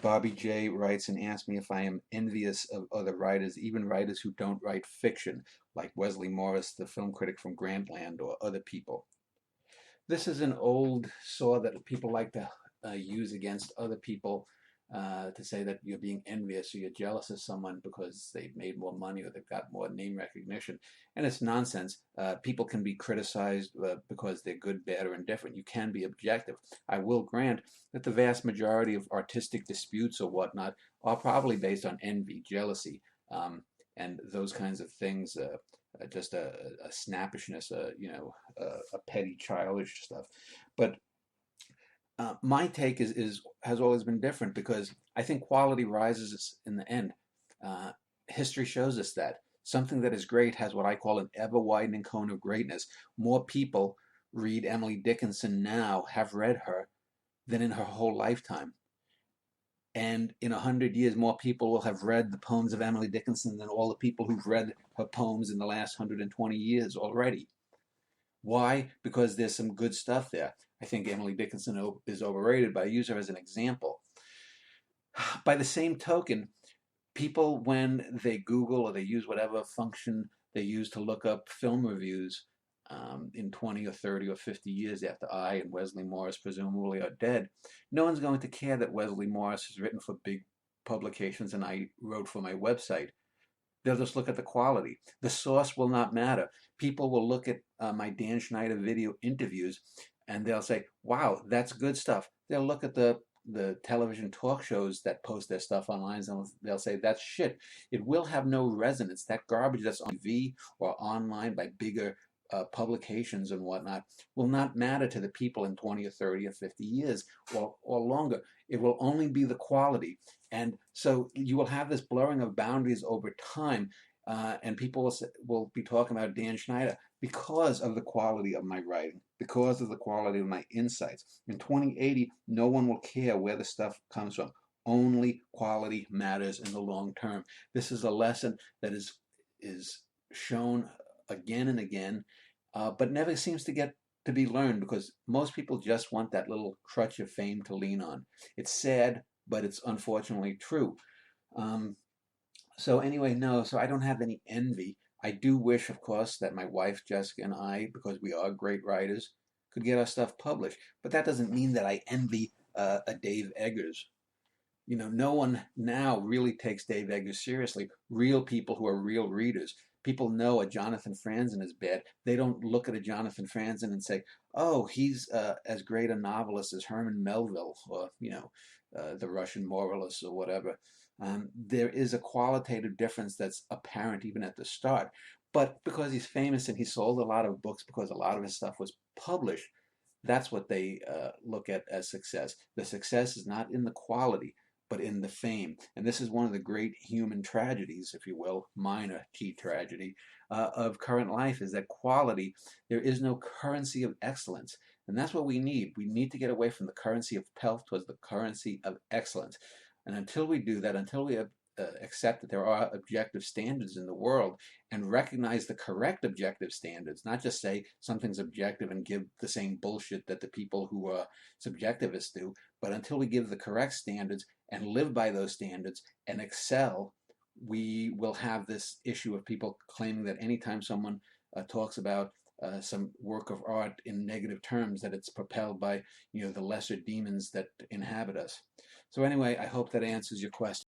Bobby J writes and asks me if I am envious of other writers, even writers who don't write fiction, like Wesley Morris, the film critic from Grantland, or other people. This is an old saw that people like to use against other people to say that you're being envious or you're jealous of someone because they've made more money or they've got more name recognition. And it's nonsense. People can be criticized because they're good, bad, or indifferent. You can be objective. I will grant that the vast majority of artistic disputes or whatnot are probably based on envy, jealousy, and those kinds of things. Just a snappishness, a petty, childish stuff. But my take is has always been different because I think quality rises in the end. Uh, History shows us that something that is great has what I call an ever-widening cone of greatness. More people read Emily Dickinson now, have read her, than in her whole lifetime. And in 100 years, more people will have read the poems of Emily Dickinson than all the people who've read her poems in the last 120 years already. Why? Because there's some good stuff there. I think Emily Dickinson is overrated, but I use her as an example. By the same token, people, when they Google or they use whatever function they use to look up film reviews in 20 or 30 or 50 years after I and Wesley Morris presumably are dead, no one's going to care that Wesley Morris has written for big publications and I wrote for my website. They'll just look at the quality. The source will not matter. People will look at my Dan Schneider video interviews and they'll say, wow, that's good stuff. They'll look at the television talk shows that post their stuff online and they'll say, that's shit. It will have no resonance. That garbage that's on TV or online by bigger publications and whatnot will not matter to the people in 20 or 30 or 50 years or longer. It will only be the quality. And so you will have this blurring of boundaries over time, and people will be talking about Dan Schneider because of the quality of my writing, because of the quality of my insights. In 2080, no one will care where the stuff comes from. Only quality matters in the long term. This is a lesson that is shown again and again, but never seems to get to be learned because most people just want that little crutch of fame to lean on. It's sad, but it's unfortunately true. Um, so anyway, no, so I don't have any envy. I do wish, of course, that my wife Jessica and I, because we are great writers, could get our stuff published. But that doesn't mean that I envy a Dave Eggers. You know, no one now really takes Dave Eggers seriously. Real people who are real readers. People know a Jonathan Franzen is bad. They don't look at a Jonathan Franzen and say, "Oh, he's as great a novelist as Herman Melville or the Russian moralists or whatever." There is a qualitative difference that's apparent even at the start. But because he's famous and he sold a lot of books, because a lot of his stuff was published, that's what they look at as success. The success is not in the quality, but in the fame. And this is one of the great human tragedies, if you will, minor T tragedy, of current life is that quality, there is no currency of excellence. And that's what we need. We need to get away from the currency of pelf towards the currency of excellence. And until we do that, until we accept that there are objective standards in the world and recognize the correct objective standards, not just say something's objective and give the same bullshit that the people who are subjectivists do, but until we give the correct standards and live by those standards and excel, we will have this issue of people claiming that anytime someone talks about some work of art in negative terms, that it's propelled by the lesser demons that inhabit us. So anyway, I hope that answers your question.